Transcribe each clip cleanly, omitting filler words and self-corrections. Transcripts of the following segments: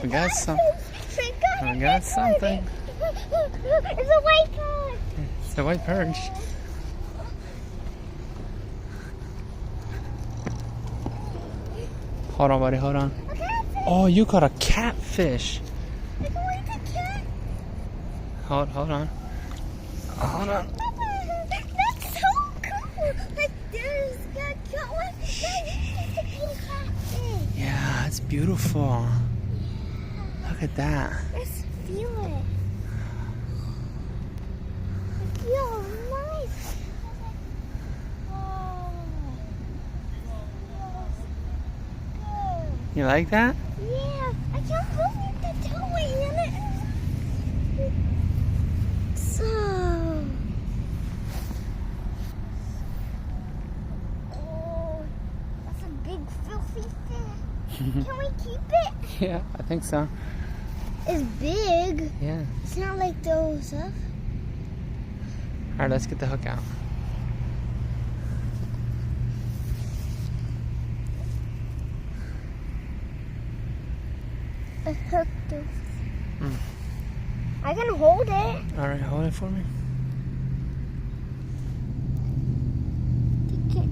We got some. We got something. It's a white perch. It's a white perch. Hold on, buddy. Hold on. Oh, you caught a catfish. It's a white cat. Hold on. Hold on. That's so cool. Like there's got one. It's a catfish. Yeah, it's beautiful. Look at that. Let's feel it. It feels nice. Oh. You like that? Yeah, I can't believe the toy in it. So. Oh, that's a big filthy fish. Can we keep it? Yeah, I think so. It's big. Yeah. It's not like those up. All right, let's get the hook out. I hooked it. Mm. I can hold it. All right, hold it for me.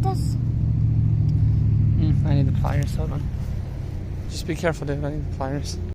That's. I need the pliers. Hold on. Just be careful, dude. I need the pliers.